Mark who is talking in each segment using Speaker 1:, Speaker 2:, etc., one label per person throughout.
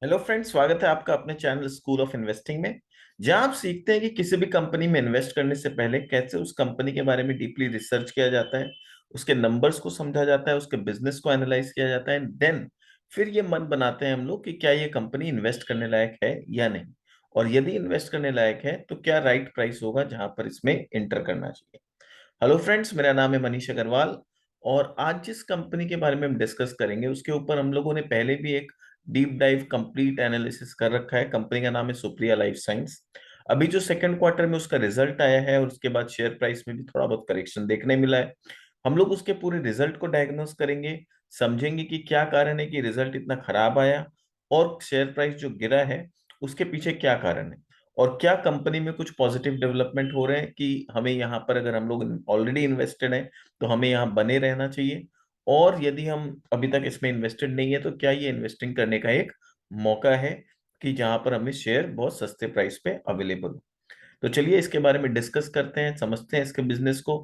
Speaker 1: Hello friends, स्वागत है आपका अपने चैनल स्कूल ऑफ इन्वेस्टिंग में। जहां आप सीखते हैं कि किसी भी कंपनी में इन्वेस्ट करने से पहले कैसे उस कंपनी के बारे में डीपली रिसर्च किया जाता है, उसके नंबर्स को समझा जाता है, उसके बिजनेस को एनालाइज किया जाता है, देन फिर ये मन बनाते हैं हम लोग कि क्या ये कंपनी इन्वेस्ट करने लायक है या नहीं। और यदि इन्वेस्ट करने लायक है तो क्या राइट प्राइस होगा जहां पर इसमें एंटर करना चाहिए। हेलो फ्रेंड्स, मेरा नाम है मनीष अग्रवाल। और आज जिस कंपनी के बारे में हम डिस्कस करेंगे उसके ऊपर हम लोगों ने पहले भी एक डीप डाइव कंप्लीट एनालिसिस कर रखा है। कंपनी का नाम है सुप्रिया लाइफ साइंस। अभी जो सेकंड क्वार्टर में उसका रिजल्ट आया है और उसके बाद शेयर प्राइस में भी थोड़ा बहुत करेक्शन देखने मिला है। हम लोग उसके पूरे रिजल्ट को डायग्नोस करेंगे, समझेंगे कि क्या कारण है कि रिजल्ट इतना खराब आया और शेयर प्राइस जो गिरा है उसके पीछे क्या कारण है, और क्या कंपनी में कुछ पॉजिटिव डेवलपमेंट हो रहे हैं कि हमें यहाँ पर, अगर हम लोग ऑलरेडी इन्वेस्टेड हैं तो हमें यहाँ बने रहना चाहिए। और यदि हम अभी तक इसमें इन्वेस्टेड नहीं है तो क्या ये इन्वेस्टिंग करने का एक मौका है कि जहां पर हमें शेयर बहुत सस्ते प्राइस पे अवेलेबल हो। तो चलिए इसके बारे में डिस्कस करते हैं, समझते हैं इसके बिजनेस को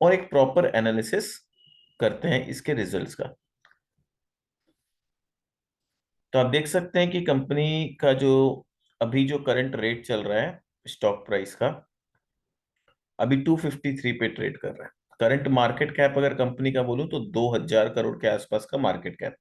Speaker 1: और एक प्रॉपर एनालिसिस करते हैं इसके रिजल्ट्स का। तो आप देख सकते हैं कि कंपनी का जो अभी जो करंट रेट चल रहा है स्टॉक प्राइस का, अभी 253 पे ट्रेड कर रहा है। करंट मार्केट कैप अगर कंपनी का बोलूं तो 2000 करोड़ के आसपास का मार्केट कैप।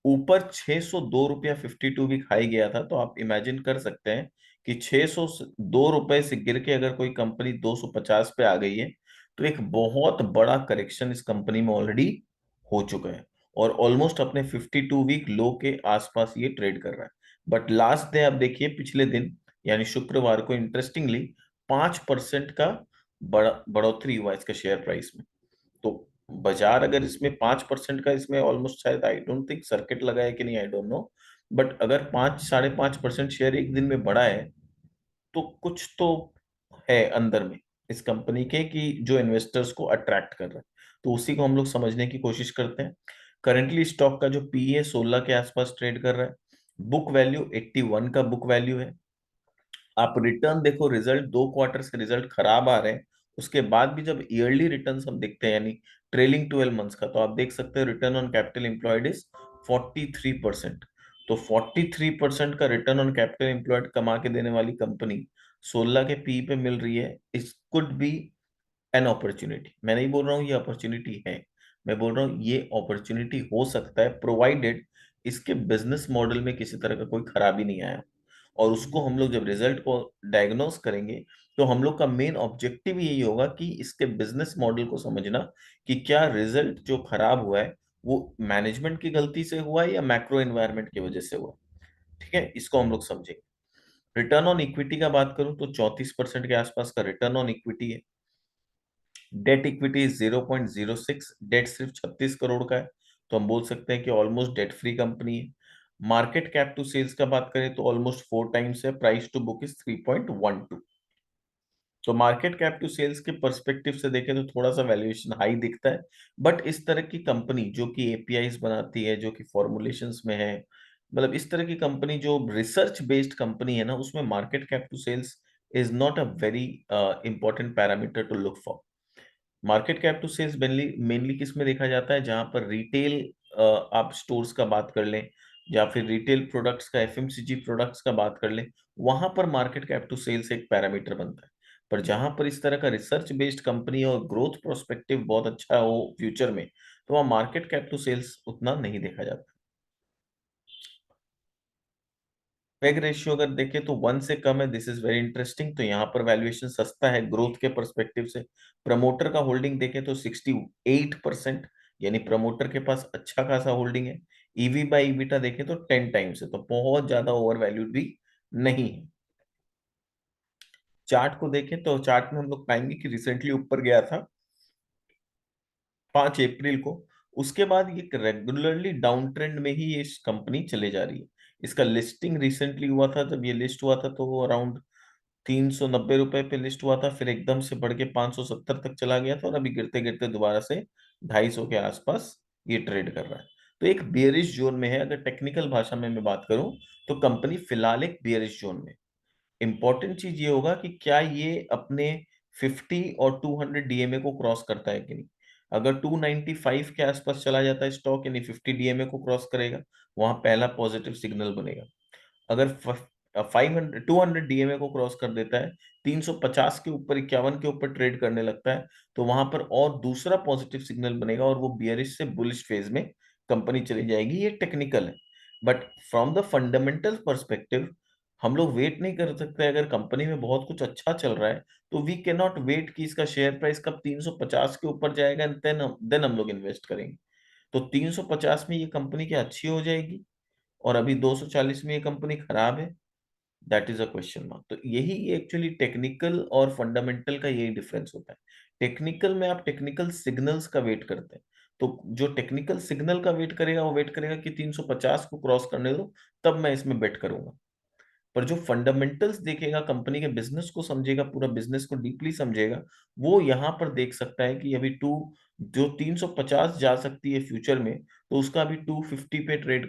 Speaker 1: ऊपर 602 रुपया 52 वीक हाई गया था, तो आप इमेजिन कर सकते हैं कि 602 रुपए से गिर के अगर कोई कंपनी 250 पे आ गई है तो एक बहुत बड़ा करेक्शन इस कंपनी में ऑलरेडी हो चुका है। और ऑलमोस्ट अपने 52 वीक लो के आसपास ये ट्रेड कर रहा है। बट लास्ट डे आप देखिए, पिछले दिन यानी शुक्रवार को इंटरेस्टिंगली 5% का बढ़ोतरी हुआ इसके शेयर प्राइस में। तो बाजार अगर इसमें 5% का, इसमें ऑलमोस्ट शायद आई डोंट थिंक सर्किट लगा है कि नहीं, आई डोंट नो, बट अगर 5 साढ़े 5% शेयर एक दिन में बढ़ा है तो कुछ तो है अंदर में इस कंपनी के कि जो इन्वेस्टर्स को अट्रैक्ट कर रहा है। तो उसी को हम लोग समझने की कोशिश करते हैं। करेंटली स्टॉक का जो पी है 16 के आसपास ट्रेड कर रहा है। बुक वैल्यू 81 का बुक वैल्यू है। आप रिटर्न देखो, रिजल्ट 2 क्वार्टर से रिजल्ट खराब आ रहे हैं, उसके बाद भी जब ईयरली रिटर्न्स हम देखते हैं यानी ट्रेलिंग 12 मंथ्स का, तो आप देख सकते हैं return on capital employed is 43%। तो 43% का रिटर्न ऑन कैपिटल एम्प्लॉयड कमा के देने वाली कंपनी 16 के पी पे मिल रही है। इस कुड बी एन अपॉर्चुनिटी। मैं नहीं बोल रहा हूँ ये अपॉर्चुनिटी है, मैं बोल रहा हूँ ये अपॉर्चुनिटी हो सकता है, प्रोवाइडेड इसके बिजनेस मॉडल में किसी तरह का कोई खराबी नहीं आया। और उसको हम लोग जब रिजल्ट को डायग्नोस करेंगे तो हम लोग का मेन ऑब्जेक्टिव यही होगा कि इसके बिजनेस मॉडल को समझना कि क्या रिजल्ट जो खराब हुआ है वो मैनेजमेंट की गलती से हुआ है या मैक्रो एनवायरनमेंट की वजह से हुआ है। ठीक है, इसको हम लोग समझेंगे। रिटर्न ऑन इक्विटी का बात करूं तो 34% के आसपास का रिटर्न ऑन इक्विटी है। डेट इक्विटी 0.06, डेट सिर्फ 36 करोड़ का है। तो हम बोल सकते हैं कि ऑलमोस्ट डेट फ्री कंपनी है। मार्केट कैप टू सेल्स का बात करें तो ऑलमोस्ट 4 टाइम्स है। Price to book is 3.12। तो मार्केट कैप टू सेल्स के पर्सपेक्टिव से देखें तो थोड़ा सा वैल्यूएशन हाई दिखता है। बट इस तरह की कंपनी जो कि एपीआईज बनाती है, जो कि फॉर्मुलेशंस में है, मतलब इस तरह की कंपनी जो रिसर्च बेस्ड कंपनी है ना, उसमें market cap to sales is not a very important parameter to look for. Market cap to sales mainly mainly किस में देखा जाता है, जहां पर रिटेल आप स्टोर्स का बात कर लें या फिर रिटेल प्रोडक्ट्स का, एफएमसीजी प्रोडक्ट्स का बात कर लें, वहां पर मार्केट कैप टू सेल्स एक पैरामीटर बनता है। पर जहां पर इस तरह का रिसर्च बेस्ड कंपनी और ग्रोथ प्रोस्पेक्टिव बहुत अच्छा हो फ्यूचर में, तो वहाँ मार्केट कैप टू सेल्स उतना नहीं देखा जाता। पेग रेशियो अगर देखें तो 1 से कम है, दिस इज वेरी इंटरेस्टिंग। तो यहाँ पर वैल्यूएशन सस्ता है ग्रोथ के परस्पेक्टिव से। प्रमोटर का होल्डिंग देखें तो 68%, यानी प्रमोटर के पास अच्छा खासा होल्डिंग है। ईवी बाई ईबिटा देखें तो 10 टाइम्स है, तो बहुत ज्यादा ओवर वैल्यूड भी नहीं है। चार्ट को देखें तो चार्ट में हम लोग पाएंगे कि रिसेंटली ऊपर गया था 5 अप्रैल को। उसके बाद ये रेगुलरली डाउन ट्रेंड में ही ये कंपनी चले जा रही है। इसका लिस्टिंग रिसेंटली हुआ था, जब ये लिस्ट हुआ था तो वो अराउंड 390 रुपए पे लिस्ट हुआ था, फिर एकदम से बढ़ के 570 तक चला गया था और अभी गिरते गिरते दोबारा से 250 के आसपास ये ट्रेड कर रहा है। तो एक बियरिश जोन में है। अगर टेक्निकल भाषा में मैं बात करूं तो कंपनी फिलहाल एक बियरिश जोन में। इंपॉर्टेंट चीज ये होगा कि क्या ये अपने 50 और 200 डीएमए को क्रॉस करता है कि नहीं। अगर 295 के आसपास चला जाता है स्टॉक, यानी 50 डीएमए को क्रॉस करेगा, वहां पहला पॉजिटिव सिग्नल बनेगा। अगर 500 200 डीएमए को क्रॉस कर देता है, 350 के ऊपर, 51 के ऊपर ट्रेड करने लगता है, तो वहां पर और दूसरा पॉजिटिव सिग्नल बनेगा और वो बियरिश से बुलिश फेज में कंपनी चली जाएगी। ये टेक्निकल है, but from the fundamental perspective हम लोग वेट नहीं कर सकते। अगर कंपनी में बहुत कुछ अच्छा चल रहा है तो वी कैन नॉट वेट कि इसका शेयर प्राइस कब 350 के ऊपर जाएगा, देन हम लोग इन्वेस्ट करेंगे। तो 350 में ये कंपनी क्या अच्छी हो जाएगी और अभी 240 में ये कंपनी खराब है? That is a question mark. तो यही एक्चुअली टेक्निकल और फंडामेंटल का यही डिफरेंस होता है। टेक्निकल में आप टेक्निकल सिग्नल्स का वेट करते हैं, तो जो टेक्निकल सिग्नल का वेट करेगा वो वेट करेगा कि 350 को क्रॉस करने दो, तब मैं इसमें बेट करूंगा। पर जो फंडामेंटल्स देखेगा, कंपनी के बिजनेस को समझेगा, पूरा बिजनेस को डीपली समझेगा, वो यहां पर देख सकता है कि अभी टू जो 350 जा सकती है फ्यूचर में, तो उसका अभी 250 पे ट्रेड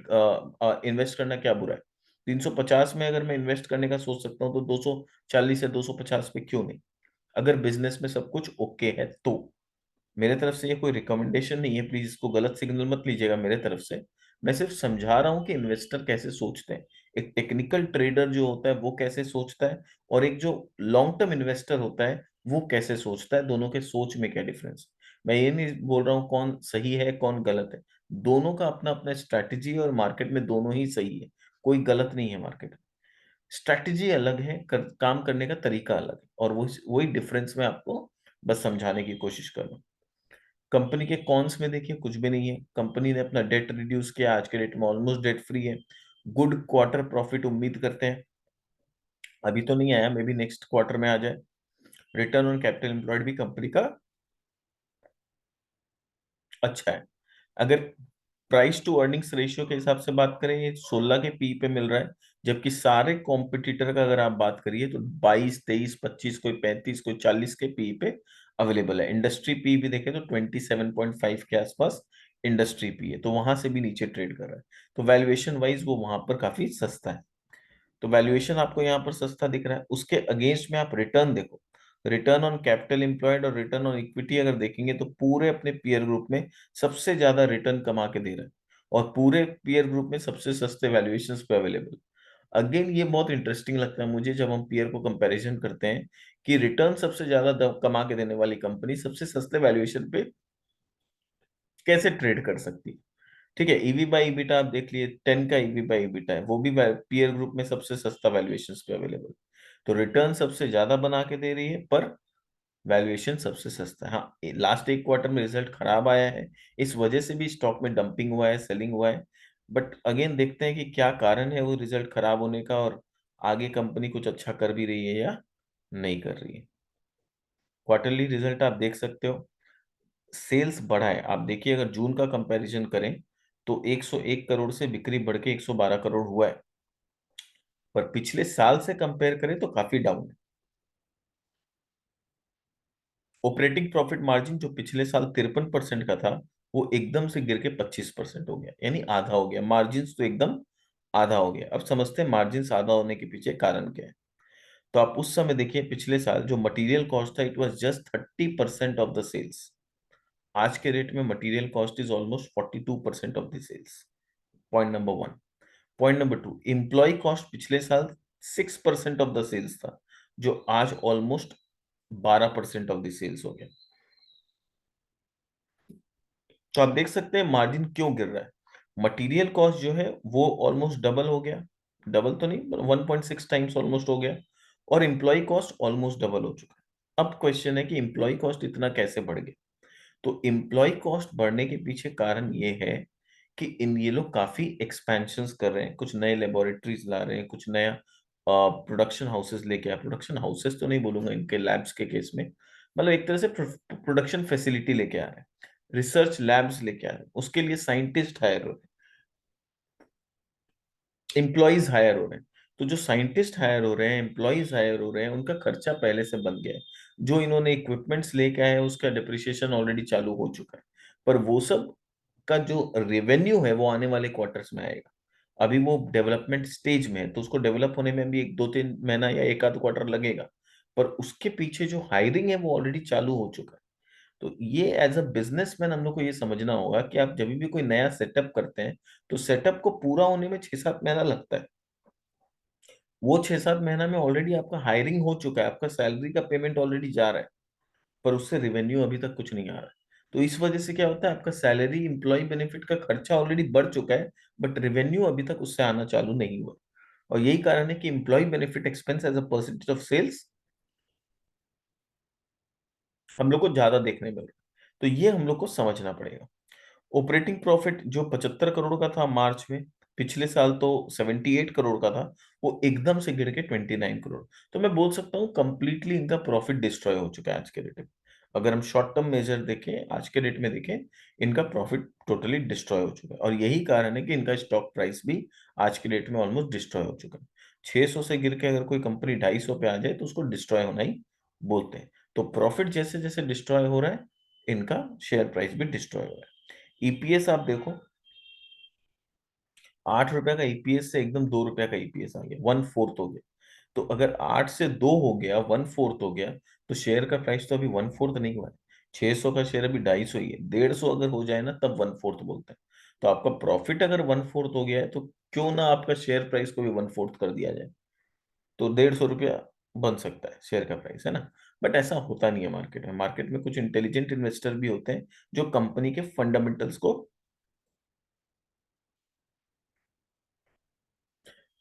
Speaker 1: इन्वेस्ट करना क्या बुरा है? 350 में अगर मैं इन्वेस्ट करने का सोच सकता हूँ तो 240 या 250 पे क्यों नहीं, अगर बिजनेस में सब कुछ ओके है तो। मेरे तरफ से ये कोई रिकमेंडेशन नहीं है, प्लीज इसको गलत सिग्नल मत लीजिएगा मेरे तरफ से। मैं सिर्फ समझा रहा हूँ कि इन्वेस्टर कैसे सोचते हैं, एक टेक्निकल ट्रेडर जो होता है वो कैसे सोचता है, और एक जो लॉन्ग टर्म इन्वेस्टर होता है वो कैसे सोचता है, दोनों के सोच में क्या डिफरेंस है। मैं ये नहीं बोल रहा हूँ कौन सही है कौन गलत है, दोनों का अपना अपना स्ट्रैटेजी है और मार्केट में दोनों ही सही है, कोई गलत नहीं है मार्केट में। स्ट्रैटेजी अलग है, काम करने का तरीका अलग है, और वो वही डिफरेंस मैं आपको बस समझाने की कोशिश कर रहा हूँ। कंपनी के कॉन्स में देखिए कुछ भी नहीं है, कंपनी ने अपना डेट रिड्यूस किया, आज के डेट में ऑलमोस्ट डेट फ्री है। गुड क्वार्टर प्रॉफिट उम्मीद करते हैं, अभी तो नहीं आया, मे बी नेक्स्ट क्वार्टर में आ जाए। रिटर्न ऑन कैपिटल एम्प्लॉयड भी कंपनी का अच्छा है। अगर प्राइस टू अर्निंग्स रेशियो के हिसाब से बात करें, ये 16 के पी पे मिल रहा है, जबकि सारे कॉम्पिटिटर का अगर आप बात करिए तो 22, 23, 25, कोई 35, कोई 40 के पी पे अवेलेबल है। इंडस्ट्री पी भी देखें तो 27.5 के आसपास इंडस्ट्री पी है, तो वहां से भी नीचे ट्रेड कर रहा है। तो वैल्यूएशन वाइज वो वहां पर काफी सस्ता है। तो वैल्यूएशन आपको यहाँ पर सस्ता दिख रहा है, उसके अगेंस्ट में आप रिटर्न देखो, रिटर्न ऑन कैपिटल एम्प्लॉयड और रिटर्न ऑन इक्विटी अगर देखेंगे तो पूरे अपने पीयर ग्रुप में सबसे ज्यादा रिटर्न कमा के दे रहा है, और पूरे पीयर ग्रुप में सबसे सस्ते वैल्यूएशंस पे अवेलेबल। अगेन ये बहुत इंटरेस्टिंग लगता है मुझे जब हम पीयर को कंपैरिजन करते हैं कि रिटर्न सबसे ज्यादा कमा के देने वाली कंपनी सबसे सस्ते वैल्यूएशन पे कैसे ट्रेड कर सकती है। ठीक है, ईवी बाई ईबिटा आप देख लिए, 10 का ईवी बाई ईबिटा है, वो भी पीयर ग्रुप में सबसे सस्ता वैल्यूएशन पे अवेलेबल। तो रिटर्न सबसे ज्यादा बना के दे रही है, पर वैल्यूएशन सबसे सस्ता है। हाँ, लास्ट एक क्वार्टर में रिजल्ट खराब आया है, इस वजह से भी स्टॉक में डंपिंग हुआ है, सेलिंग हुआ है। बट अगेन देखते हैं कि क्या कारण है वो रिजल्ट खराब होने का, और आगे कंपनी कुछ अच्छा कर भी रही है या नहीं कर रही है। क्वार्टरली रिजल्ट आप देख सकते हो, सेल्स बढ़ा है। आप देखिए अगर जून का कंपैरिजन करें तो 101 करोड़ से बिक्री बढ़ के 112 करोड़ हुआ है, पर पिछले साल से कंपेयर करें तो काफी डाउन है। ऑपरेटिंग प्रॉफिट मार्जिन जो पिछले साल 53% का था, वो एकदम से गिर के 25% हो गया, यानी आधा हो गया। मार्जिन तो एकदम आधा हो गया। अब समझते हैं मार्जिन आधा होने के पीछे कारण क्या है। तो आप उस समय देखिए, पिछले साल जो मटेरियल कॉस्ट था it was just 30% of the sales, आज के रेट में material cost is almost 42% of the sales. Point number one. Point number two, employ cost पिछले साल 6% ऑफ द सेल्स था, जो आज ऑलमोस्ट 12% ऑफ द सेल्स हो गया। तो आप देख सकते हैं मार्जिन क्यों गिर रहा है। मटेरियल कॉस्ट जो है वो ऑलमोस्ट डबल हो गया, डबल तो नहीं, 1.6 टाइम्स ऑलमोस्ट हो गया, और एम्प्लॉय कॉस्ट ऑलमोस्ट डबल हो चुका है। अब क्वेश्चन है कि एम्प्लॉय कॉस्ट इतना कैसे बढ़ गया। तो एम्प्लॉय कॉस्ट बढ़ने के पीछे कारण ये है कि इन ये लोग काफी एक्सपेंशंस कर रहे हैं, कुछ नए लेबोरेटरीज ला रहे हैं, कुछ नया प्रोडक्शन हाउसेस लेके आए। प्रोडक्शन हाउसेस तो नहीं बोलूंगा, इनके लैब्स के केस में मतलब एक तरह से प्रोडक्शन फैसिलिटी लेके आ रहे हैं, रिसर्च लैब्स लेके आ रहे हैं, उसके लिए साइंटिस्ट हायर हो रहे हैं, एम्प्लॉयज हायर हो रहे हैं। तो जो साइंटिस्ट हायर हो रहे हैं, एम्प्लॉयज हायर हो रहे हैं, उनका खर्चा पहले से बन गया है। जो इन्होंने इक्विपमेंट्स लेके आए हैं उसका डिप्रिसिएशन ऑलरेडी चालू हो चुका है, पर वो सब का जो रेवेन्यू है वो आने वाले क्वार्टर्स में आएगा। अभी वो डेवलपमेंट स्टेज में है, तो उसको डेवलप होने में भी एक दो तीन महीना या एक आध क्वार्टर लगेगा, पर उसके पीछे जो हायरिंग है वो ऑलरेडी चालू हो चुका है। तो ये एज अ बिजनेसमैन हम लोग को ये समझना होगा कि आप जब भी कोई नया सेटअप करते हैं तो सेटअप को पूरा होने में 6-7 महीना लगता है। वो 6-7 महीना में ऑलरेडी आपका हायरिंग हो चुका है, आपका सैलरी का पेमेंट ऑलरेडी जा रहा है, पर उससे रेवेन्यू अभी तक कुछ नहीं आ रहा है। तो इस वजह से क्या होता है, आपका सैलरी, इंप्लॉय बेनिफिट का खर्चा ऑलरेडी बढ़ चुका है, बट रेवेन्यू अभी तक उससे आना चालू नहीं हुआ। और यही कारण है कि employ benefit expense as a percentage of sales हम लोग को ज्यादा देखने मिल रहा है। तो ये हम लोग को समझना पड़ेगा। ऑपरेटिंग प्रॉफिट जो 75 करोड़ का था मार्च में, पिछले साल तो 78 करोड़ का था, वो एकदम से गिर के 29 करोड़। तो मैं बोल सकता हूँ कंप्लीटली इनका प्रॉफिट डिस्ट्रॉय हो चुका है आज के डेट में। अगर हम शॉर्ट टर्म मेजर देखें, आज के डेट में देखें, इनका प्रॉफिट टोटली डिस्ट्रॉय हो चुका है। और यही कारण है कि इनका स्टॉक प्राइस भी आज के डेट में ऑलमोस्ट डिस्ट्रॉय हो चुका है। 600 से गिर के अगर कोई कंपनी 250 पे आ जाए तो उसको डिस्ट्रॉय होना ही बोलते हैं। तो प्रॉफिट जैसे जैसे डिस्ट्रॉय हो रहा है, इनका शेयर प्राइस भी डिस्ट्रॉय हो रहा है। ईपीएस आप देखो, 8 रुपए का ईपीएस से एकदम 2 रुपए का ईपीएस आ गया, 1/4 हो गया। तो अगर 8 से 2 हो गया, 1/4 हो गया, तो शेयर का प्राइस तो अभी 1/4 नहीं हुआ है। 600 का शेयर अभी 250 ही है, 150 अगर हो जाए ना तब 1/4 बोलते हैं। तो आपका प्रॉफिट अगर 1/4 हो गया है, तो क्यों ना आपका शेयर प्राइस को भी 1/4 कर दिया जाए, तो 150 रुपया बन सकता है शेयर का प्राइस, है ना। बट ऐसा होता नहीं है मार्केट में। मार्केट में कुछ इंटेलिजेंट इन्वेस्टर भी होते हैं जो कंपनी के फंडामेंटल्स को,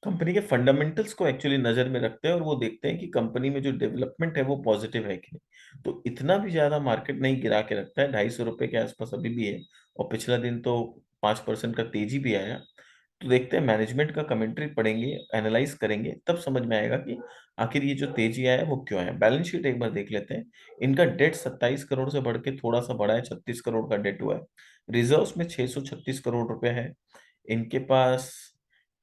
Speaker 1: कंपनी के फंडामेंटल्स को एक्चुअली नजर में रखते हैं, और वो देखते हैं कि कंपनी में जो डेवलपमेंट है वो पॉजिटिव है कि नहीं। तो इतना भी ज्यादा मार्केट नहीं गिरा के रखता है, 250 रुपए के आसपास अभी भी है। और पिछला दिन तो 5% का तेजी भी आया। तो देखते हैं, मैनेजमेंट का कमेंट्री पढ़ेंगे, एनालाइज करेंगे, तब समझ में आएगा कि आखिर ये जो तेजी आया है वो क्यों आया। बैलेंस शीट एक बार देख लेते हैं। इनका डेट 27 करोड़ से बढ़ के थोड़ा सा बढ़ा है, 36 करोड़ का डेट हुआ है। रिजर्व्स में 636 करोड़ रुपए है इनके पास।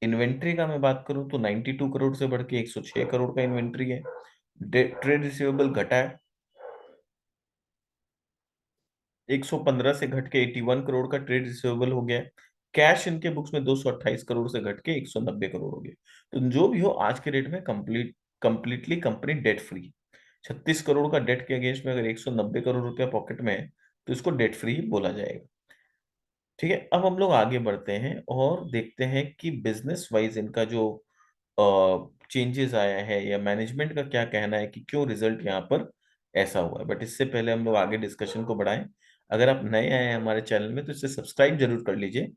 Speaker 1: इन्वेंट्री का मैं बात करूं तो 92 करोड़ से बढ़ के 106 करोड़ का इन्वेंट्री है। ट्रेड रिसीवेबल घटा है, 115 से घट के 81 करोड़ का ट्रेड रिसीवेबल हो गया है। कैश इनके बुक्स में 228 करोड़ से घट के 190 करोड़ हो गया। तो जो भी हो, आज के डेट में completely company debt free. 36 crore का डेट के अगेंस्ट में अगर 190 करोड़ रुपया पॉकेट में है, तो इसको डेट फ्री बोला जाएगा। ठीक है, अब हम लोग आगे बढ़ते हैं और देखते हैं कि बिजनेस वाइज इनका जो चेंजेस आया है, या मैनेजमेंट का क्या कहना है कि क्यों रिजल्ट यहाँ पर ऐसा हुआ है। बट इससे पहले हम लोग आगे डिस्कशन को बढ़ाएं। अगर आप नए आए हैं हमारे चैनल में तो इसे सब्सक्राइब जरूर कर लीजिए,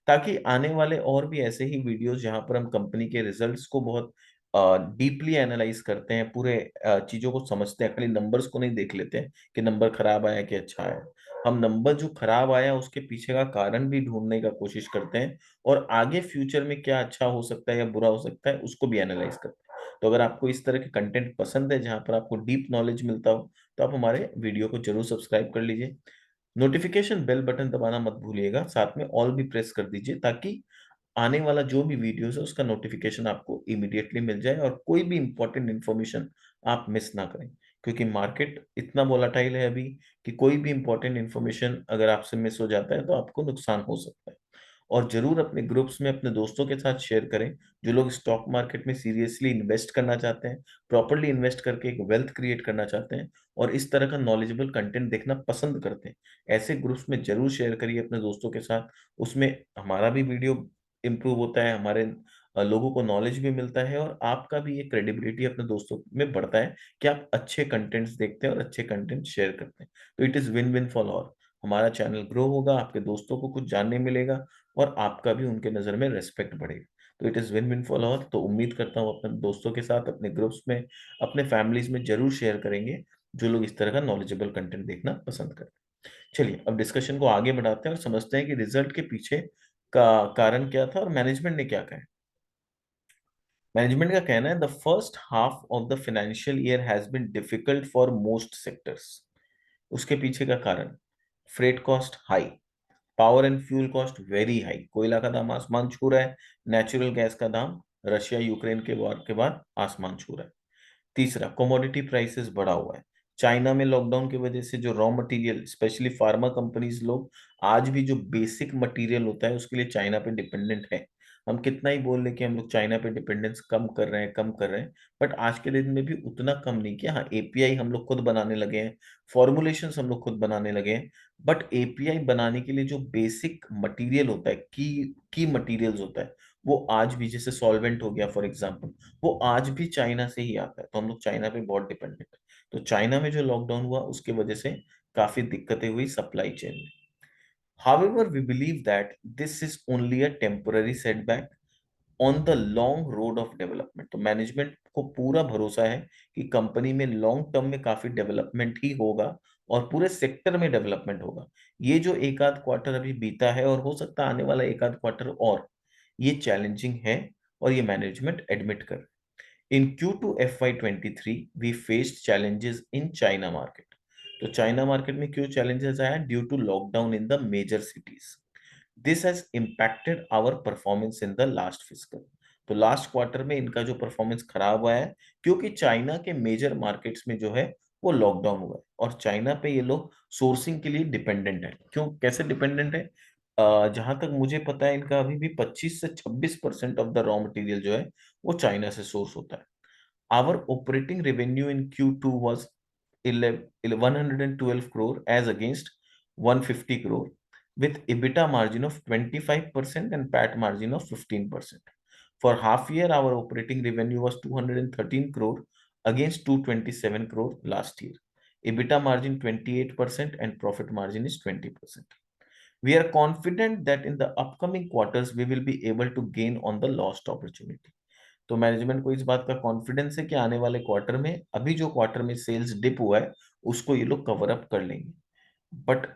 Speaker 1: ताकि आने वाले और भी ऐसे ही वीडियोस जहाँ पर हम कंपनी के रिजल्ट्स को बहुत डीपली एनालाइज करते हैं, पूरे चीजों को समझते हैं, खाली नंबर्स को नहीं देख लेते हैं कि नंबर खराब आया कि अच्छा आया। हम नंबर जो खराब आया उसके पीछे का कारण भी ढूंढने का कोशिश करते हैं, और आगे फ्यूचर में क्या अच्छा हो सकता है या बुरा हो सकता है उसको भी एनालाइज करते हैं। तो अगर आपको इस तरह के कंटेंट पसंद है जहां पर आपको डीप नॉलेज मिलता हो, तो आप हमारे वीडियो को जरूर सब्सक्राइब कर लीजिए। नोटिफिकेशन बेल बटन दबाना मत भूलिएगा, साथ में ऑल भी प्रेस कर दीजिए, ताकि आने वाला जो भी वीडियोस है उसका नोटिफिकेशन आपको इमीडिएटली मिल जाए, और कोई भी इंपॉर्टेंट इन्फॉर्मेशन आप मिस ना करें। क्योंकि मार्केट इतना वोलाटाइल है अभी कि कोई भी इंपॉर्टेंट इन्फॉर्मेशन अगर आपसे मिस हो जाता है तो आपको नुकसान हो सकता है। और जरूर अपने ग्रुप्स में अपने दोस्तों के साथ शेयर करें, जो लोग स्टॉक मार्केट में सीरियसली इन्वेस्ट करना चाहते हैं, प्रॉपरली इन्वेस्ट करके एक वेल्थ क्रिएट करना चाहते हैं, और इस तरह का नॉलेजेबल कंटेंट देखना पसंद करते हैं। ऐसे ग्रुप्स में जरूर शेयर करिए अपने दोस्तों के साथ। उसमें हमारा भी वीडियो इम्प्रूव होता है, हमारे लोगों को नॉलेज भी मिलता है, और आपका भी ये क्रेडिबिलिटी अपने दोस्तों में बढ़ता है कि आप अच्छे कंटेंट्स देखते हैं और अच्छे कंटेंट शेयर करते हैं। तो it is win win for all. हमारा चैनल ग्रो होगा, आपके दोस्तों को कुछ जानने मिलेगा, और आपका भी उनके नजर में रेस्पेक्ट बढ़ेगा। तो it is win win for all. तो उम्मीद करता हूँ अपने दोस्तों के साथ, अपने ग्रुप्स में, अपने फैमिलीज में जरूर शेयर करेंगे, जो लोग इस तरह का नॉलेजेबल कंटेंट देखना पसंद करते हैं। चलिए अब डिस्कशन को आगे बढ़ाते हैं और समझते हैं कि रिजल्ट के पीछे का कारण क्या था और मैनेजमेंट ने क्या कहा। मैनेजमेंट का कहना है, the first half of the financial year has been difficult for most sectors. उसके पीछे का कारण, freight cost high, power and fuel cost very high, कोयला का दाम आसमान छू रहा है, नेचुरल गैस का दाम रशिया यूक्रेन के वार के बाद आसमान छू रहा है। तीसरा, कमोडिटी प्राइसेस बढ़ा हुआ है। चाइना में लॉकडाउन की वजह से जो raw material, specially pharma companies लोग आज भी जो बेसिक मटेरियल होता है उसके लिए चाइना पे डिपेंडेंट है। हम कितना ही बोल लें कि हम लोग चाइना पे डिपेंडेंस कम कर रहे हैं, कम कर रहे हैं, बट आज के दिन में भी उतना कम नहीं किया। हाँ, एपीआई हम लोग खुद बनाने लगे हैं, फॉर्मुलेशंस हम लोग खुद बनाने लगे हैं, बट एपीआई बनाने के लिए जो बेसिक मटेरियल होता है, की की मटेरियल्स होता है, वो आज भी, जैसे सॉल्वेंट हो गया फॉर एग्जांपल, वो आज भी चाइना से ही आता है। तो हम लोग चाइना पे बहुत डिपेंडेंट है। तो चाइना में जो लॉकडाउन हुआ उसके वजह से काफी दिक्कतें हुई सप्लाई चेन में। However, we believe that this is only a temporary setback on the long road of development. तो मैनेजमेंट को पूरा भरोसा है कि कंपनी में लॉन्ग टर्म में काफी डेवलपमेंट ही होगा और पूरे सेक्टर में डेवलपमेंट होगा। ये जो एक आध क्वार्टर अभी बीता है और हो सकता है आने वाला एक आध क्वार्टर और, ये चैलेंजिंग है और ये मैनेजमेंट एडमिट कर। In Q2 FY23 we faced challenges in China market. तो चाइना मार्केट में क्यों चैलेंजेस आया? Due to lockdown in the major cities. This has impacted our performance in the last fiscal. तो last quarter में इनका जो performance खराब हुआ है, क्योंकि चाइना के मेजर मार्केट्स में जो है वो लॉकडाउन हुआ है और चाइना पे ये लोग सोर्सिंग के लिए डिपेंडेंट है। क्यों, कैसे डिपेंडेंट है? जहां तक मुझे पता है इनका अभी भी 25 से 26% ऑफ द रॉ मटेरियल जो है वो चाइना से सोर्स होता है। Our operating revenue in Q2 was 112 crore as against 150 crore with EBITDA margin of 25% and PAT margin of 15%. For half year, our operating revenue was 213 crore against 227 crore last year. EBITDA margin 28% and profit margin is 20%. We are confident that in the upcoming quarters, we will be able to gain on the lost opportunity. तो management को इस बात का confidence है कि आने वाले quarter में, अभी जो क्वार्टर में सेल्स डिप हुआ है उसको ये लोग कवर अप कर लेंगे। बट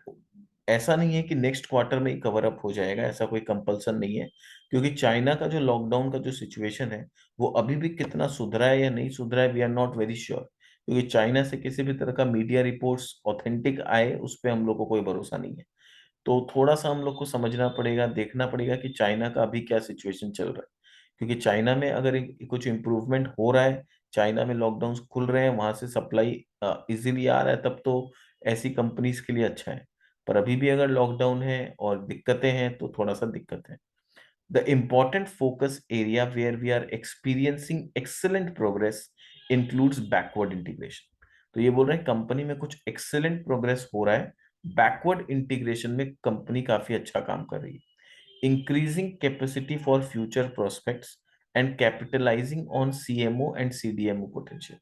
Speaker 1: ऐसा नहीं है कि नेक्स्ट क्वार्टर में ही कवर अप हो जाएगा, ऐसा कोई कंपल्सन नहीं है, क्योंकि चाइना का जो लॉकडाउन का जो सिचुएशन है वो अभी भी कितना सुधरा है या नहीं सुधरा है, we are not very sure. क्योंकि चाइना से किसी भी तरह का मीडिया रिपोर्ट्स ऑथेंटिक आए उस पर हम लोग को कोई भरोसा नहीं है। तो थोड़ा सा हम लोग को समझना पड़ेगा, देखना पड़ेगा कि चाइना का अभी क्या सिचुएशन चल रहा है। क्योंकि चाइना में अगर कुछ इम्प्रूवमेंट हो रहा है, चाइना में लॉकडाउन खुल रहे हैं, वहां से सप्लाई इजीली आ रहा है, तब तो ऐसी कंपनीज के लिए अच्छा है। पर अभी भी अगर लॉकडाउन है और दिक्कतें हैं तो थोड़ा सा दिक्कत है। The important focus area where we are experiencing excellent progress includes backward integration. तो ये बोल रहे हैं कंपनी में कुछ एक्सेलेंट प्रोग्रेस हो रहा है, बैकवर्ड इंटीग्रेशन में कंपनी काफी अच्छा काम कर रही है। Increasing capacity for future prospects and capitalising on CMO and CDMO potential.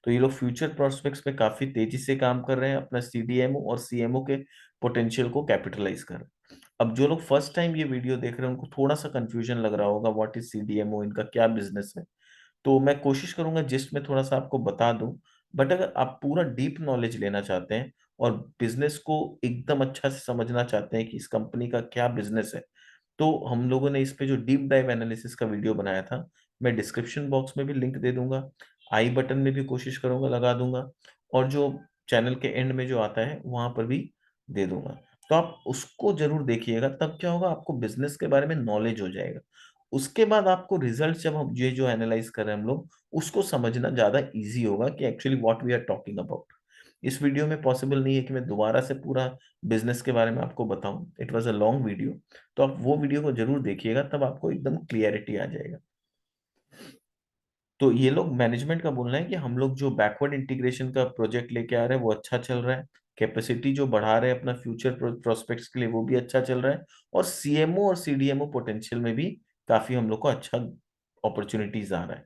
Speaker 1: तो ये लोग फ्यूचर प्रोस्पेक्ट्स पे काफी तेजी से काम कर रहे हैं, अपना सीडीएमओ और सीएमओ के पोटेंशियल को कैपिटलाइज कर रहे हैं। अब जो लोग फर्स्ट टाइम ये वीडियो देख रहे हैं उनको थोड़ा सा कंफ्यूजन लग रहा होगा, व्हाट इज सीडीएमओ, इनका क्या बिजनेस है। तो मैं कोशिश करूंगा जिस्ट में थोड़ा सा आपको बता दूं। बट अगर आप पूरा डीप नॉलेज लेना चाहते हैं और बिजनेस को एकदम अच्छा से समझना चाहते हैं कि इस कंपनी का क्या बिजनेस है, तो हम लोगों ने इस पे जो डीप डाइव एनालिसिस का वीडियो बनाया था, मैं डिस्क्रिप्शन बॉक्स में भी लिंक दे दूंगा, आई बटन में भी कोशिश करूंगा लगा दूंगा, और जो चैनल के एंड में जो आता है वहां पर भी दे दूंगा। तो आप उसको जरूर देखिएगा, तब क्या होगा, आपको बिजनेस के बारे में नॉलेज हो जाएगा। उसके बाद आपको रिजल्ट, जब हम ये जो एनालाइज कर रहे हैं हम लोग, उसको समझना ज्यादा इजी होगा कि actually what we are talking about. इस वीडियो में पॉसिबल नहीं है कि मैं दोबारा से पूरा बिजनेस के बारे में आपको बताऊं, it was a long video. तो आप वो वीडियो को जरूर देखिएगा, तब आपको एकदम क्लियरिटी आ जाएगा। तो ये लोग मैनेजमेंट का बोलना है कि हम लोग जो बैकवर्ड इंटीग्रेशन का प्रोजेक्ट लेके आ रहे हैं वो अच्छा चल रहा है, कैपेसिटी जो बढ़ा रहे हैं अपना फ्यूचर प्रोस्पेक्ट्स के लिए वो भी अच्छा चल रहा है, और सीएमओ और सीडीएमओ पोटेंशियल में भी काफी हम लोग को अच्छा अपॉर्चुनिटीज आ रहा है।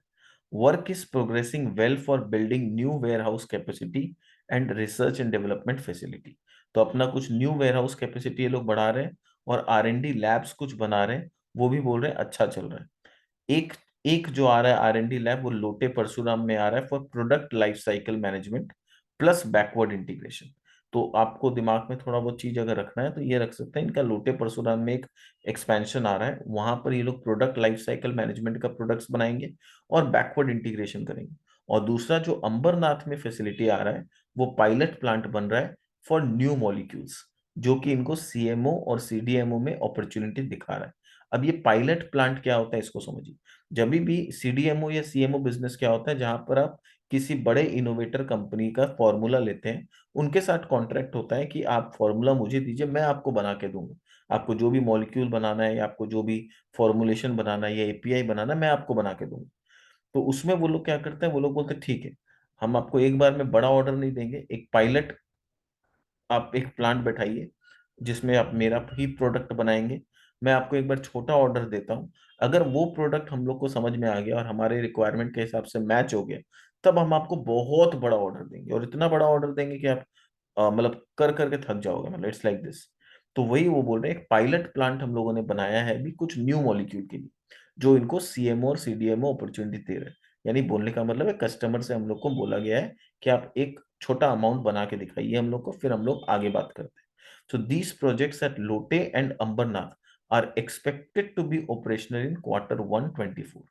Speaker 1: Work is progressing well for building new warehouse capacity and research and development facility. तो अपना कुछ न्यू वेयर हाउस कैपेसिटी ये लोग बढ़ा रहे हैं और R&D लैब्स कुछ बना रहे हैं, वो भी बोल रहे हैं अच्छा चल रहा है। एक एक जो आ रहा है R&D लैब वो लोटे परशुराम में आ रहा है for product life cycle management plus backward integration. तो आपको दिमाग में थोड़ा बहुत चीज अगर रखना है तो ये रख सकते हैं, इनका लोटे परशुराम में एक एक्सपेंशन आ रहा है, वहां पर ये लोग प्रोडक्ट लाइफ साइकिल मैनेजमेंट का प्रोडक्ट्स बनाएंगे और बैकवर्ड इंटीग्रेशन करेंगे। और दूसरा जो अंबरनाथ में फैसिलिटी आ रहा है वो पायलट प्लांट बन रहा है फॉर न्यू मॉलिक्यूल्स, जो कि इनको सीएमओ और सीडीएमओ में अपॉर्चुनिटी दिखा रहा है। अब ये पायलट प्लांट क्या होता है इसको समझिए। जब भी सीडीएमओ या सीएमओ बिजनेस क्या होता है, जहां पर आप किसी बड़े इनोवेटर कंपनी का फॉर्मूला लेते हैं, उनके साथ कॉन्ट्रैक्ट होता है कि आप फॉर्मूला मुझे दीजिए, मैं आपको बना के दूंगा। आपको जो भी मॉलिक्यूल बनाना है या आपको जो भी फॉर्मुलेशन बनाना है या एपीआई बनाना है, मैं आपको बना के दूंगा। तो उसमें वो लोग क्या करते हैं, वो लोग बोलते हैं ठीक है, हम आपको एक बार में बड़ा ऑर्डर नहीं देंगे, एक पायलट, आप एक प्लांट बैठाइए जिसमें आप मेरा ही प्रोडक्ट बनाएंगे, मैं आपको एक बार छोटा ऑर्डर देता हूँ, अगर वो प्रोडक्ट हम लोग को समझ में आ गया और हमारे रिक्वायरमेंट के हिसाब से मैच हो गया, तब हम आपको बहुत बड़ा ऑर्डर देंगे, और इतना बड़ा ऑर्डर देंगे कि आप मतलब कर करके थक जाओगे, मतलब इट्स लाइक दिस। तो वही वो बोल रहे हैं, एक पायलट प्लांट हम लोगों ने बनाया है अभी कुछ न्यू मॉलिक्यूल के लिए, जो इनको सीएमओ और सीडीएमओ अपॉर्चुनिटी दे रहे हैं। यानी बोलने का मतलब है, कस्टमर से हम लोग को बोला गया है कि आप एक छोटा अमाउंट बना के दिखाइए हम लोग को, फिर हम लोग आगे बात करते हैं। So these projects at Lote and Ambernath are expected to be operational in Q1 24।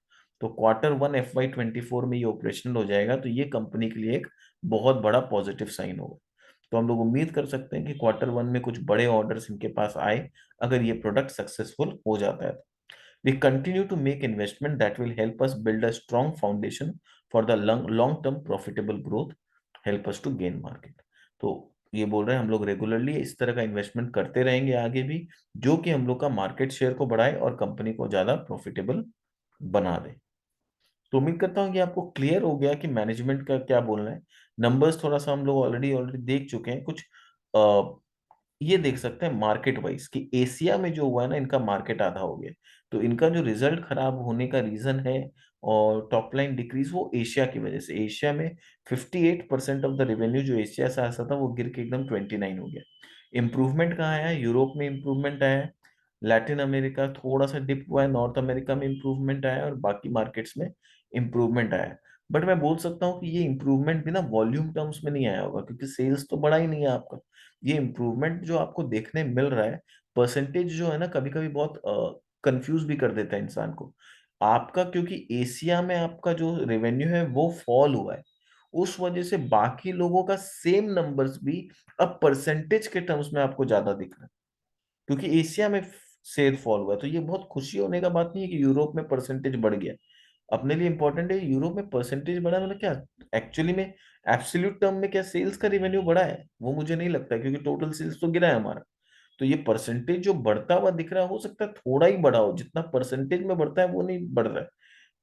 Speaker 1: तो Q1 FY 24 में ये ऑपरेशनल हो जाएगा, तो ये कंपनी के लिए एक बहुत बड़ा पॉजिटिव साइन होगा। तो हम लोग उम्मीद कर सकते हैं कि Q1 में कुछ बड़े ऑर्डर्स इनके पास आए, अगर ये प्रोडक्ट सक्सेसफुल हो जाता है। We continue to make investment that will help us build a strong foundation for the long term profitable growth, help us to gain market। तो ये बोल रहे हैं हम लोग रेगुलरली इस तरह का इन्वेस्टमेंट करते रहेंगे आगे भी, जो कि हम लोग का मार्केट शेयर को बढ़ाए और कंपनी को ज्यादा प्रॉफिटेबल बना दे। तो उम्मीद करता हूँ कि आपको क्लियर हो गया कि मैनेजमेंट का क्या बोलना है। नंबर्स थोड़ा सा हम लोग ऑलरेडी ऑलरेडी देख चुके हैं कुछ। ये देख सकते हैं मार्केट वाइज कि एशिया में जो हुआ है ना, इनका मार्केट आधा हो गया। तो इनका जो रिजल्ट खराब होने का रीजन है और टॉप लाइन डिक्रीज, वो एशिया की वजह से। एशिया में 58% ऑफ द रेवेन्यू जो एशिया से आता था, वो गिर के एकदम 29 हो गया। इंप्रूवमेंट कहाँ आया है? यूरोप में इंप्रूवमेंट आया है, लैटिन अमेरिका थोड़ा सा डिप हुआ है, नॉर्थ अमेरिका में इंप्रूवमेंट आया है, और बाकी मार्केट्स में इंप्रूवमेंट आया है। बट मैं बोल सकता हूँ कि ये इंप्रूवमेंट भी ना वॉल्यूम टर्म्स में नहीं आया होगा, क्योंकि सेल्स तो बढ़ा ही नहीं है आपका। ये इम्प्रूवमेंट जो आपको देखने मिल रहा है, परसेंटेज जो है ना, कभी कभी बहुत कंफ्यूज भी कर देता है इंसान को। आपका क्योंकि एशिया में आपका जो रेवेन्यू है वो फॉल हुआ है, उस वजह से बाकी लोगों का सेम नंबर्स भी अब परसेंटेज के टर्म्स में आपको ज्यादा दिख रहा है, क्योंकि एशिया में शेयर फॉल हुआ है। तो ये बहुत खुशी होने का बात नहीं है कि यूरोप में परसेंटेज बढ़ गया। अपने लिए इंपॉर्टेंट है यूरोप में परसेंटेज बढ़ा, मतलब क्या एक्चुअली में एब्सोल्यूट टर्म में क्या सेल्स का रेवेन्यू बढ़ा है, वो मुझे नहीं लगता, क्योंकि टोटल सेल्स तो गिरा है हमारा। तो ये परसेंटेज जो बढ़ता हुआ दिख रहा है, हो सकता है थोड़ा ही बढ़ा हो, जितना परसेंटेज में बढ़ता है वो नहीं बढ़ रहा है,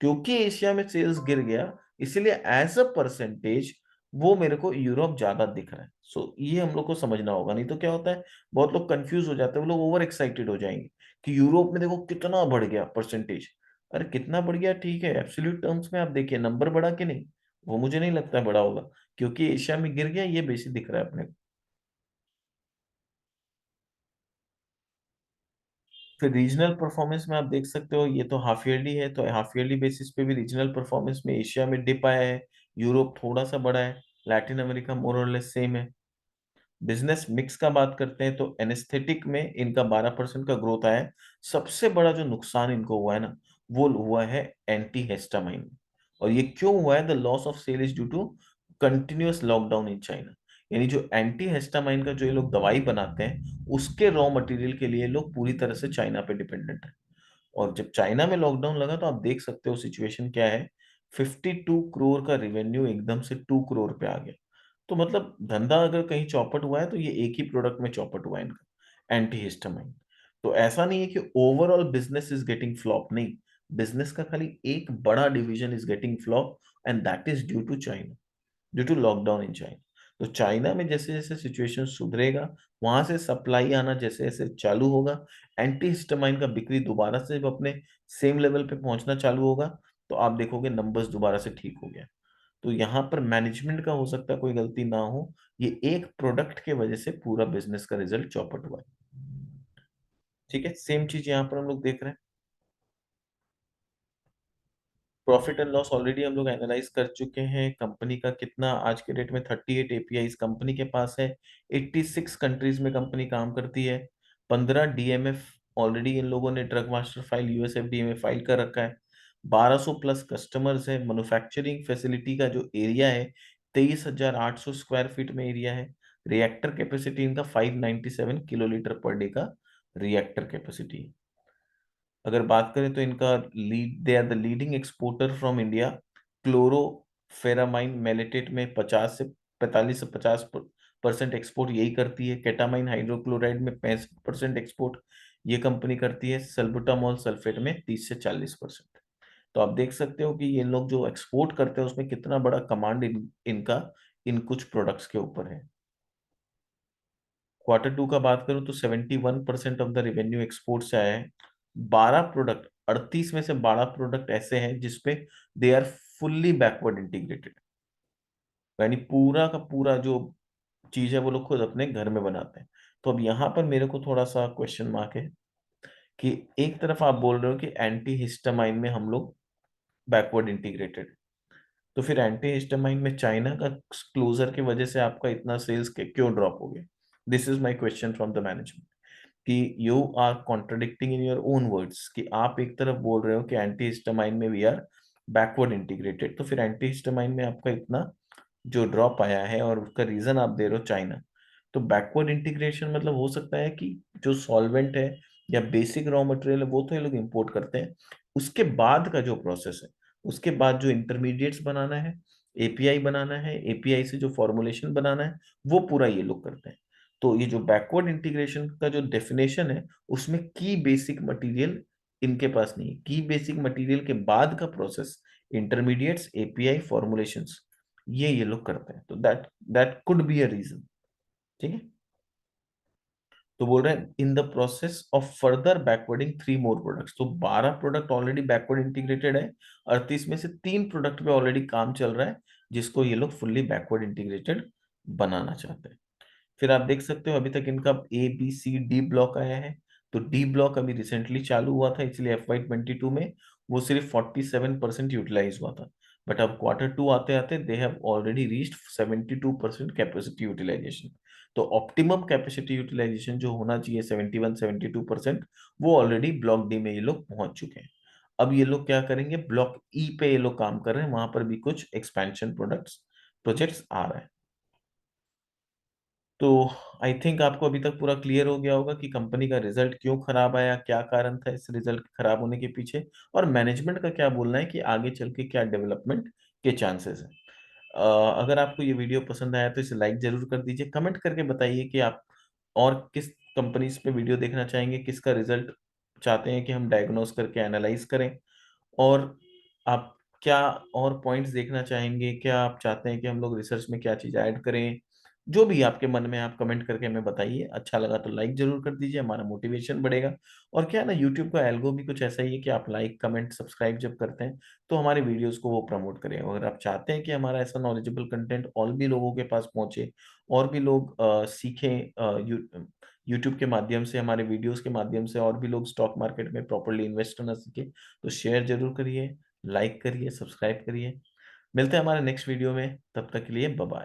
Speaker 1: क्योंकि एशिया में सेल्स गिर गया, इसीलिए एज अ परसेंटेज वो मेरे को यूरोप ज्यादा दिख रहा है। सो ये हम लोग को समझना होगा, नहीं तो क्या होता है, बहुत लोग कंफ्यूज हो जाते हैं, वो लोग ओवर एक्साइटेड हो जाएंगे कि यूरोप में देखो कितना बढ़ गया परसेंटेज। अरे कितना बढ़ गया ठीक है, एब्सोल्यूट टर्म्स में आप देखिए नंबर बढ़ा कि नहीं, वो मुझे नहीं लगता बड़ा होगा, क्योंकि एशिया में गिर गया, ये बेसिक दिख रहा है अपने को। फिर रीजनल परफॉर्मेंस में आप देख सकते हो, ये तो हाफ ईयरली है, तो हाफ ईयरली बेसिस पे भी रीजनल परफॉर्मेंस में एशिया में डिप आया है, यूरोप थोड़ा सा बढ़ा है, लैटिन अमेरिका मोर और लेस सेम है। बिजनेस मिक्स का बात करते हैं तो एनेस्थेटिक में इनका 12% का ग्रोथ आया है। सबसे बड़ा जो नुकसान इनको हुआ है ना, वो हुआ है एंटी हेस्टामाइन। और ये क्यों हुआ है? The loss of sale is due to continuous lockdown in China. यानी जो एंटी हेस्टामाइन का जो ये लोग दवाई बनाते हैं, उसके रॉ मटेरियल के लिए ये लोग पूरी तरह से चाइना पे डिपेंडेंट है। और जब चाइना में लॉकडाउन लगा, तो आप देख सकते हो सिचुएशन क्या है। 52 करोड़ का रेवेन्यू एकदम से 2 करोड़ पे आ गया। तो मतलब धंधा अगर कहीं चौपट हुआ है, तो ये एक ही प्रोडक्ट में चौपट हुआ है इनका, एंटी हिस्टामाइन। तो ऐसा नहीं है कि overall business is getting flop, नहीं, बिजनेस का खाली एक बड़ा division is getting flop, and that is due to China, due to lockdown in China. तो चाइना में जैसे जैसे सिचुएशन सुधरेगा, वहां से सप्लाई आना जैसे जैसे चालू होगा, एंटी हिस्टामाइन का बिक्री दोबारा से जब अपने सेम लेवल पे पहुंचना चालू होगा, तो आप देखोगे नंबर्स दोबारा से ठीक हो गया। तो यहाँ पर मैनेजमेंट का हो सकता है कोई गलती ना हो, ये एक प्रोडक्ट के वजह से पूरा बिजनेस का रिजल्ट चौपट हुआ है। ठीक है, सेम चीज यहाँ पर हम लोग देख रहे हैं। प्रॉफिट एंड लॉस ऑलरेडी हम लोग एनालाइज कर चुके हैं। कंपनी का कितना आज के डेट में 38 एपीआई कंपनी के पास है। 86 कंट्रीज में कंपनी काम करती है। 15 डीएमएफ ऑलरेडी इन लोगों ने ड्रग मास्टर फाइल यूएसएफडीए में फाइल कर रखा है। 1200 प्लस कस्टमर्स है। मैन्युफैक्चरिंग फैसिलिटी का जो एरिया है, 23,800 स्क्वायर फीट में एरिया है। रिएक्टर कैपेसिटी इनका 597 किलोलीटर पर डे का रिएक्टर कैपेसिटी है। अगर बात करें तो इनका lead, they are the leading exporter from India. Chlorpheniramine maleate में 50 से 45 से 50% एक्सपोर्ट यही करती है। केटामाइन हाइड्रोक्लोराइड में 65% एक्सपोर्ट ये कंपनी करती है सल्बुटामॉल सल्फेट में 30 से 40%। तो आप देख सकते हो कि ये लोग जो एक्सपोर्ट करते हैं उसमें कितना बड़ा कमांड इनका इन कुछ प्रोडक्ट्स के ऊपर है। Q2 का बात करूं तो 71% ऑफ द रेवेन्यू एक्सपोर्ट से आया है। 12 प्रोडक्ट, 38 में से 12 प्रोडक्ट ऐसे हैं जिसपे they are fully backward integrated, यानी पूरा का पूरा जो चीज है वो लोग खुद अपने घर में बनाते हैं। तो अब यहाँ पर मेरे को थोड़ा सा क्वेश्चन मार्क है कि एक तरफ आप बोल रहे हो कि एंटी हिस्टामाइन में हम लोग बैकवर्ड इंटीग्रेटेड, तो फिर एंटी हिस्टामाइन में चाइना का क्लोजर की वजह से आपका इतना सेल्स क्यों ड्रॉप हो गया? This is my question from the management, कि you are contradicting in your own words, कि आप एक तरफ बोल रहे हो कि एंटी हिस्टामाइन में वी आर बैकवर्ड इंटीग्रेटेड, तो फिर एंटी हिस्टामाइन में आपका इतना जो ड्रॉप आया है और उसका रीजन आप दे रहे हो चाइना। तो बैकवर्ड इंटीग्रेशन मतलब हो सकता है कि जो सॉल्वेंट है या बेसिक रॉ मटेरियल है वो तो ये लोग इंपोर्ट करते हैं, उसके बाद का जो प्रोसेस है, उसके बाद जो इंटरमीडिएट्स बनाना है, एपीआई बनाना है, एपीआई से जो फॉर्मुलेशन बनाना है, वो पूरा ये लोग करते हैं। तो ये जो बैकवर्ड इंटीग्रेशन का जो डेफिनेशन है उसमें की बेसिक मटेरियल इनके पास नहीं है। की बेसिक मटेरियल के बाद का प्रोसेस, इंटरमीडिएट्स, एपीआई, फॉर्मुलेशंस, ये लोग करते हैं। तो that that could be a reason. ठीक है। तो बोल रहे हैं in the process of further backwarding 3 more products, तो 12 प्रोडक्ट ऑलरेडी बैकवर्ड इंटीग्रेटेड है, 38 में से 3 प्रोडक्ट पे ऑलरेडी काम चल रहा है जिसको ये लोग फुल्ली बैकवर्ड इंटीग्रेटेड बनाना चाहते हैं। फिर आप देख सकते हो अभी तक इनका A B C D block आया है। तो डी ब्लॉक अभी रिसेंटली चालू हुआ था, इसलिए FY22 में वो सिर्फ 47% यूटिलाइज हुआ था। बट अब Q2 आते आते they have already reached 72% capacity utilisation. तो ऑप्टिमम कैपेसिटी यूटिलाइजेशन जो होना चाहिए 71-72%, वो ऑलरेडी ब्लॉक डी में ये लोग पहुंच चुके हैं। अब ये लोग क्या करेंगे, ब्लॉक ई पे ये लोग काम कर रहे हैं, वहां पर भी कुछ एक्सपेंशन प्रोजेक्ट्स आ रहे हैं। तो आई थिंक आपको अभी तक पूरा क्लियर हो गया होगा कि कंपनी का रिजल्ट क्यों खराब आया, क्या कारण था इस रिजल्ट खराब होने के पीछे, और मैनेजमेंट का क्या बोलना है कि आगे चल के क्या डेवलपमेंट के चांसेस है। अगर आपको ये वीडियो पसंद आया तो इसे लाइक जरूर कर दीजिए, कमेंट करके बताइए कि आप और किस कंपनीज पे वीडियो देखना चाहेंगे, किसका रिजल्ट चाहते हैं कि हम डायग्नोस करके एनालाइज करें, और आप क्या और पॉइंट्स देखना चाहेंगे, क्या आप चाहते हैं कि हम लोग रिसर्च में क्या चीज़ ऐड करें। जो भी आपके मन में आप कमेंट करके हमें बताइए। अच्छा लगा तो लाइक जरूर कर दीजिए, हमारा मोटिवेशन बढ़ेगा। और क्या है ना, यूट्यूब का एल्गो भी कुछ ऐसा ही है कि आप लाइक कमेंट सब्सक्राइब जब करते हैं तो हमारे वीडियोस को वो प्रमोट करेगा। अगर आप चाहते हैं कि हमारा ऐसा नॉलेजेबल कंटेंट और भी लोगों के पास पहुंचे, और भी लोग सीखें यूट्यूब के माध्यम से, हमारे वीडियोस के माध्यम से, और भी लोग स्टॉक मार्केट में प्रॉपरली इन्वेस्ट करना सीखे, तो शेयर जरूर करिए, लाइक करिए, सब्सक्राइब करिए। मिलते हैं हमारे नेक्स्ट वीडियो में, तब तक के लिए बाय बाय।